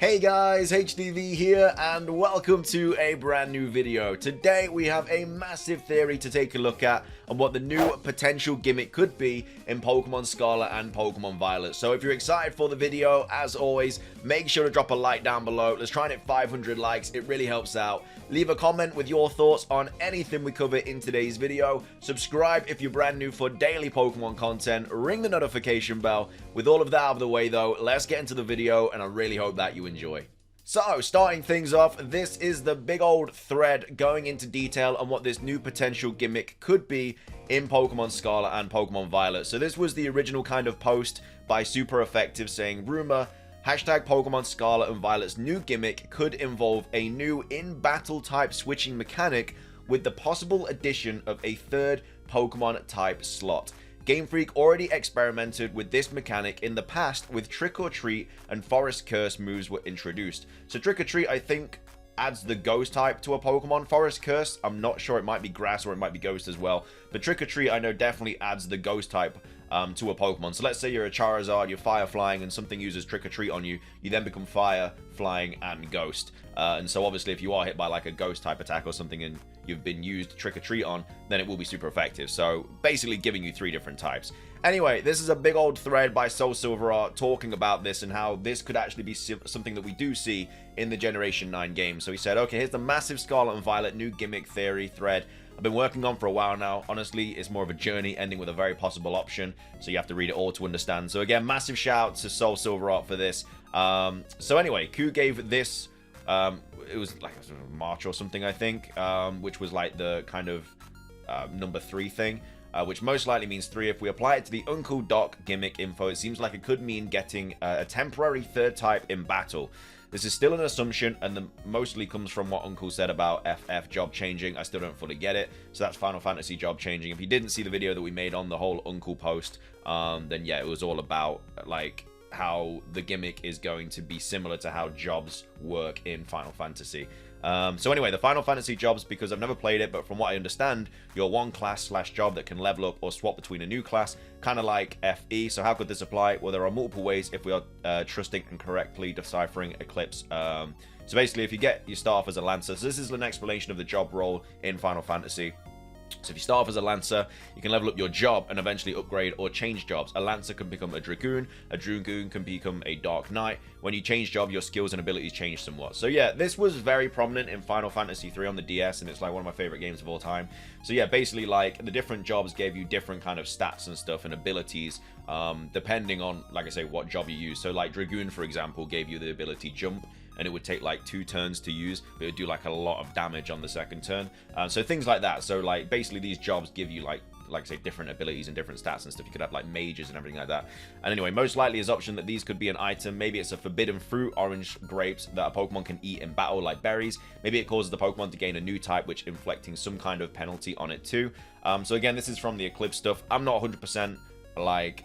Hey guys, HDvee here, and welcome to a brand new video. Today we have a massive theory to take a look at on what the new potential gimmick could be in Pokemon Scarlet and Pokemon Violet. So if you're excited for the video, as always, make sure to drop a like down below. Let's try and hit 500 likes, it really helps out. Leave a comment with your thoughts on anything we cover in today's video. Subscribe if you're brand new for daily Pokemon content. Ring the notification bell. With all of that out of the way though, let's get into the video, and I really hope that you enjoy. So, starting things off, this is the big old thread going into detail on what this new potential gimmick could be in Pokemon Scarlet and Pokemon Violet. So this was the original kind of post by Super Effective saying, rumor, hashtag Pokemon Scarlet and Violet's new gimmick could involve a new in-battle type switching mechanic with the possible addition of a third Pokemon type slot. Game Freak already experimented with this mechanic in the past with Trick or Treat and Forest Curse moves were introduced. So Trick or Treat, I think, adds the Ghost type to a Pokemon. Forest Curse, I'm not sure, it might be Grass or it might be Ghost as well. But Trick or Treat, I know, definitely adds the Ghost type to a Pokemon. So let's say you're a Charizard, you're Fire Flying, and something uses Trick or Treat on you, you then become Fire, Flying, and Ghost. And so obviously if you are hit by like a Ghost type attack or something and you've been used Trick or Treat on, then it will be super effective. So basically giving you 3 different types. Anyway, this is a big old thread by Soul Silver Art talking about this and how this could actually be something that we do see in the Generation 9 game. So he said, okay, here's the massive Scarlet and Violet new gimmick theory thread I've been working on for a while now. Honestly, it's more of a journey ending with a very possible option, so you have to read it all to understand. So again, massive shout out to Soul Silver Art for this. So anyway, Ku gave this, it was like March or something, I think, which was like the kind of number 3 thing. Which most likely means 3. If we apply it to the Uncle Doc gimmick info, it seems like it could mean getting a temporary third type in battle. This is still an assumption, and mostly comes from what Uncle said about FF job changing. I still don't fully get it, so that's Final Fantasy job changing. If you didn't see the video that we made on the whole Uncle post, then yeah, it was all about like how the gimmick is going to be similar to how jobs work in Final Fantasy. So anyway, the Final Fantasy jobs, because I've never played it, but from what I understand, you're one class / job that can level up or swap between a new class, kind of like FE. So how could this apply? Well, there are multiple ways if we are trusting and correctly deciphering Eclipse. So basically, if you start off as a Lancer, so this is an explanation of the job role in Final Fantasy. So if you start off as a Lancer, you can level up your job and eventually upgrade or change jobs. A Lancer can become a Dragoon can become a Dark Knight. When you change job, your skills and abilities change somewhat. So yeah, this was very prominent in Final Fantasy 3 on the DS, and it's like one of my favorite games of all time. So yeah, basically like the different jobs gave you different kind of stats and stuff and abilities, depending on, like I say, what job you use. So like Dragoon, for example, gave you the ability Jump, and it would take like 2 turns to use, but it would do like a lot of damage on the second turn. So things like that. So like basically these jobs give you like I say, different abilities and different stats and stuff. You could have like mages and everything like that. And anyway, most likely is option that these could be an item. Maybe it's a forbidden fruit, orange grapes, that a Pokemon can eat in battle like berries. Maybe it causes the Pokemon to gain a new type, which inflicting some kind of penalty on it too. So again, this is from the Eclipse stuff. I'm not 100% like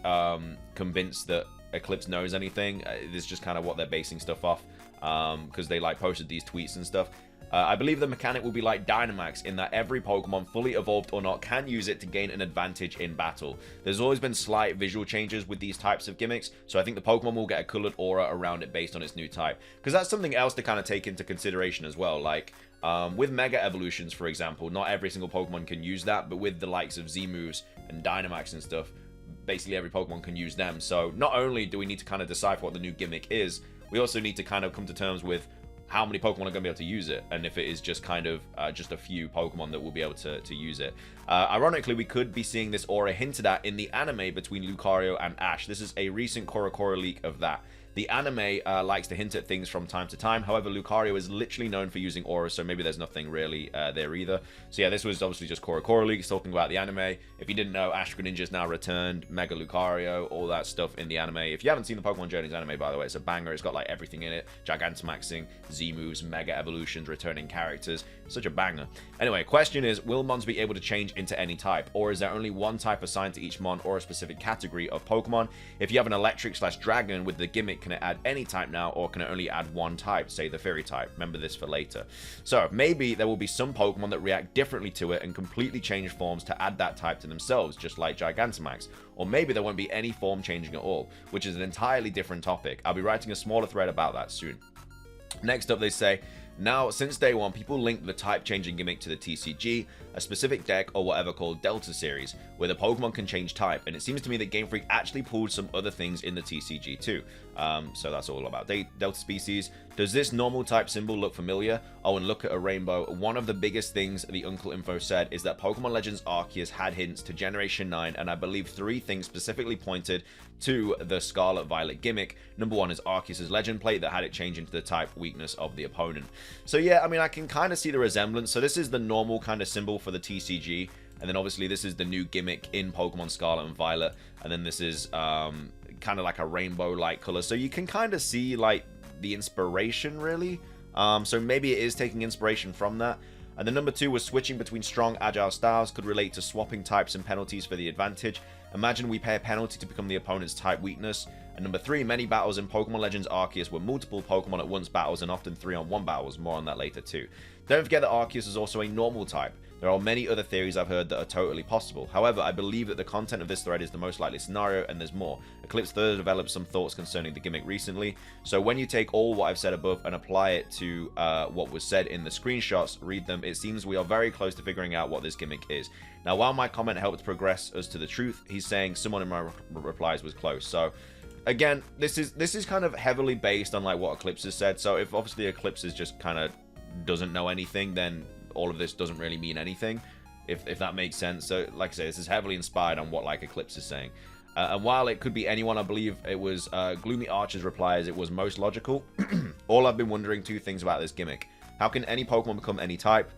convinced that Eclipse knows anything. This is just kind of what they're basing stuff off, because they like posted these tweets and stuff. I believe the mechanic will be like Dynamax in that every Pokemon, fully evolved or not, can use it to gain an advantage in battle. There's always been slight visual changes with these types of gimmicks, so I think the Pokemon will get a colored aura around it based on its new type. Because that's something else to kind of take into consideration as well. Like with Mega Evolutions, for example, not every single Pokemon can use that, but with the likes of Z moves and Dynamax and stuff, basically every Pokemon can use them. So not only do we need to kind of decipher what the new gimmick is, we also need to kind of come to terms with how many Pokemon are going to be able to use it, and if it is just kind of just a few Pokemon that will be able to use it. Ironically, we could be seeing this aura hinted at in the anime between Lucario and Ash. This is a recent Korokoro leak of that. The anime likes to hint at things from time to time. However, Lucario is literally known for using auras, so maybe there's nothing really there either. So yeah, this was obviously just Korokoro leaks talking about the anime. If you didn't know, Ash Greninja's now returned, Mega Lucario, all that stuff in the anime. If you haven't seen the Pokemon Journeys anime, by the way, it's a banger. It's got like everything in it. Gigantamaxing, Z-moves, Mega Evolutions, returning characters. Such a banger. Anyway, question is, will Mons be able to change into any type? Or is there only one type assigned to each Mon or a specific category of Pokemon? If you have an Electric / Dragon with the gimmick, can it add any type now, or can it only add one type, say the Fairy type? Remember this for later. So maybe there will be some Pokemon that react differently to it and completely change forms to add that type to themselves, just like Gigantamax. Or maybe there won't be any form changing at all, which is an entirely different topic. I'll be writing a smaller thread about that soon. Next up, they say, now, since day one, people link the type-changing gimmick to the TCG, a specific deck or whatever called Delta Series, where the Pokemon can change type, and it seems to me that Game Freak actually pulled some other things in the TCG too. So that's all about Delta Species. Does this normal type symbol look familiar? Oh, and look at a rainbow. One of the biggest things the Uncle Info said is that Pokemon Legends Arceus had hints to Generation 9, and I believe 3 things specifically pointed to the Scarlet Violet gimmick. Number 1 is Arceus' Legend Plate that had it change into the type weakness of the opponent. So yeah, I mean, I can kind of see the resemblance. So this is the normal kind of symbol for the TCG, and then obviously this is the new gimmick in Pokemon Scarlet and Violet, and then this is kind of like a rainbow-like color. So you can kind of see like the inspiration, really. So maybe it is taking inspiration from that. And then number 2 was switching between strong agile styles could relate to swapping types and penalties for the advantage. Imagine we pay a penalty to become the opponent's type weakness. And number 3, many battles in Pokemon Legends Arceus were multiple Pokemon at once battles and often 3-on-1 battles. More on that later too. Don't forget that Arceus is also a normal type. There are many other theories I've heard that are totally possible. However, I believe that the content of this thread is the most likely scenario, and there's more. Eclipse further developed some thoughts concerning the gimmick recently. So when you take all what I've said above and apply it to what was said in the screenshots, read them, it seems we are very close to figuring out what this gimmick is. Now, while my comment helped progress us to the truth, he's saying someone in my replies was close. So again, this is kind of heavily based on like what Eclipse has said. So if obviously Eclipse is just kind of doesn't know anything, then all of this doesn't really mean anything, if that makes sense. So like I say, this is heavily inspired on what like Eclipse is saying. And while it could be anyone, I believe it was Gloomy Archer's reply as it was most logical. All I've been wondering 2 things about this gimmick. How can any Pokemon become any type?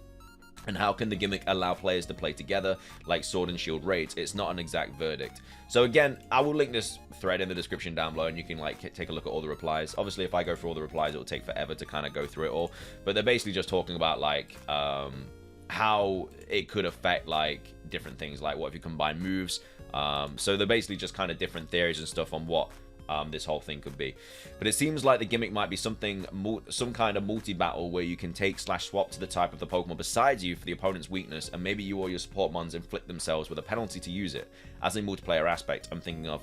And how can the gimmick allow players to play together like Sword and Shield raids? It's not an exact verdict. So again, I will link this thread in the description down below, and you can like take a look at all the replies. Obviously, if I go through all the replies, it will take forever to kind of go through it all. But they're basically just talking about like how it could affect like different things, like what if you combine moves. So they're basically just kind of different theories and stuff on what this whole thing could be. But it seems like the gimmick might be some kind of multi-battle where you can take/swap to the type of the Pokemon besides you for the opponent's weakness, and maybe you or your support mons inflict themselves with a penalty to use it. As a multiplayer aspect, I'm thinking of.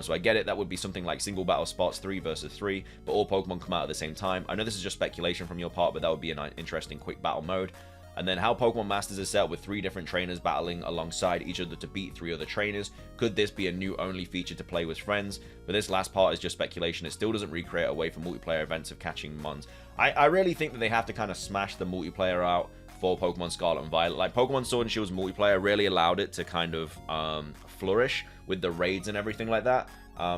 So I get it, that would be something like single battle spots 3 versus 3, but all Pokemon come out at the same time. I know this is just speculation from your part, but that would be an interesting quick battle mode. And then how Pokemon Masters is set up with 3 different trainers battling alongside each other to beat 3 other trainers. Could this be a new only feature to play with friends? But this last part is just speculation. It still doesn't recreate a way for multiplayer events of catching mons. I really think that they have to kind of smash the multiplayer out for Pokemon Scarlet and Violet. Like Pokemon Sword and Shield's multiplayer really allowed it to kind of flourish with the raids and everything like that.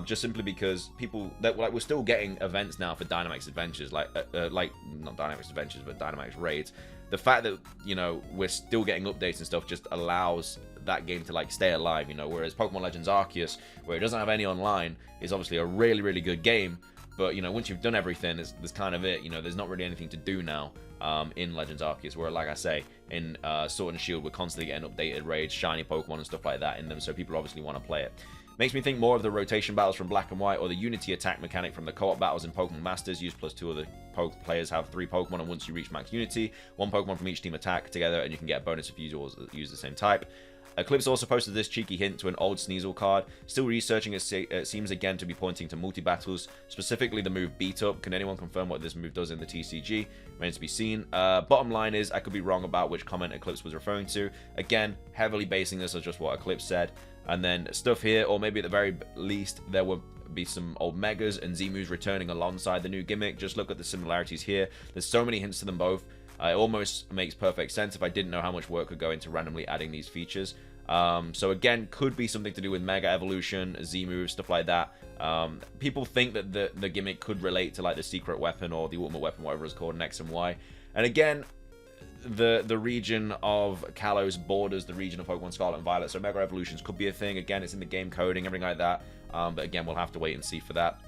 Just simply because people that like we're still getting events now for Dynamax Adventures, like not Dynamax Adventures but Dynamax raids. The fact that, you know, we're still getting updates and stuff just allows that game to like stay alive, you know, whereas Pokemon Legends Arceus, where it doesn't have any online, is obviously a really, really good game, but, you know, once you've done everything, there's kind of it, you know, there's not really anything to do now in Legends Arceus, where, like I say, in Sword and Shield, we're constantly getting updated raids, shiny Pokemon and stuff like that in them, so people obviously want to play it. Makes me think more of the rotation battles from Black and White, or the Unity attack mechanic from the co-op battles in Pokemon Masters. Use plus 2 other players have 3 Pokemon, and once you reach max Unity, 1 Pokemon from each team attack together, and you can get a bonus if you use the same type. Eclipse also posted this cheeky hint to an old Sneasel card. Still researching, it seems again to be pointing to multi-battles, specifically the move Beat Up. Can anyone confirm what this move does in the TCG? Remains to be seen. Bottom line is, I could be wrong about which comment Eclipse was referring to. Again, heavily basing this on just what Eclipse said. And then stuff here, or maybe at the very least, there will be some old Megas and Z-moves returning alongside the new gimmick. Just look at the similarities here. There's so many hints to them both. It almost makes perfect sense if I didn't know how much work could go into randomly adding these features. So again, could be something to do with Mega Evolution, Z-moves, stuff like that. People think that the gimmick could relate to like the secret weapon or the ultimate weapon, whatever it's called, in X and Y. And again, the region of Kalos borders the region of Pokemon Scarlet and Violet, so Mega Evolutions could be a thing. Again, it's in the game coding, everything like that. But again, we'll have to wait and see for that.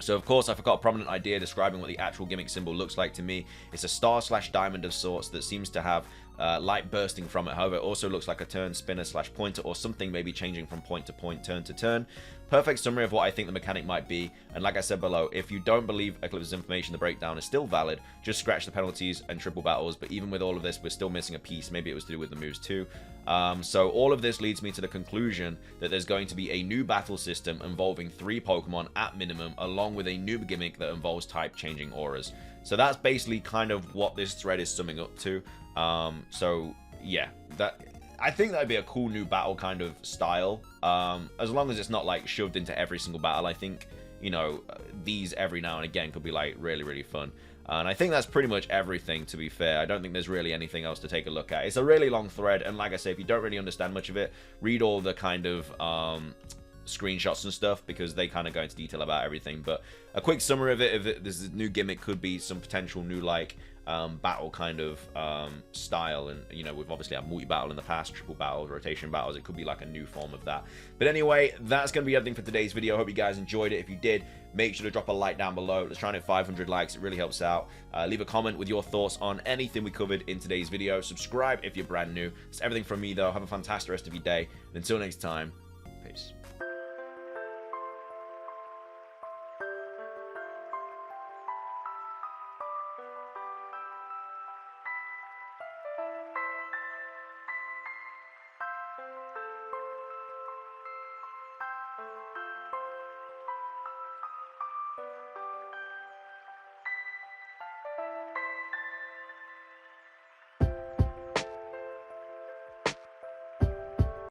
So, of course, I forgot a prominent idea describing what the actual gimmick symbol looks like to me. It's a star/diamond of sorts that seems to have light bursting from it. However, it also looks like a turn spinner / pointer or something, maybe changing from point to point, turn to turn. Perfect summary of what I think the mechanic might be. And like I said below, if you don't believe Eclipse's information, the breakdown is still valid. Just scratch the penalties and triple battles. But even with all of this, we're still missing a piece. Maybe it was to do with the moves too. So all of this leads me to the conclusion that there's going to be a new battle system involving 3 Pokemon at minimum, along with a noob gimmick that involves type changing auras. So that's basically kind of what this thread is summing up to. So yeah, I think that'd be a cool new battle kind of style, as long as it's not like shoved into every single battle. I think, you know, these every now and again could be like really fun. And I think that's pretty much everything, to be fair. I don't think there's really anything else to take a look at. It's a really long thread, and like I say, if you don't really understand much of it, read all the kind of screenshots and stuff, because they kind of go into detail about everything. But a quick summary of it, if this new gimmick could be some potential new like battle kind of style, and you know, we've obviously had multi-battle in the past, triple battles, rotation battles. It could be like a new form of that. But anyway, that's gonna be everything for today's video. I hope you guys enjoyed it. If you did, make sure to drop a like down below. Let's try and hit 500 likes. It really helps out. Leave a comment with your thoughts on anything we covered in today's video. Subscribe if you're brand new. That's everything from me though. Have a fantastic rest of your day, and until next time,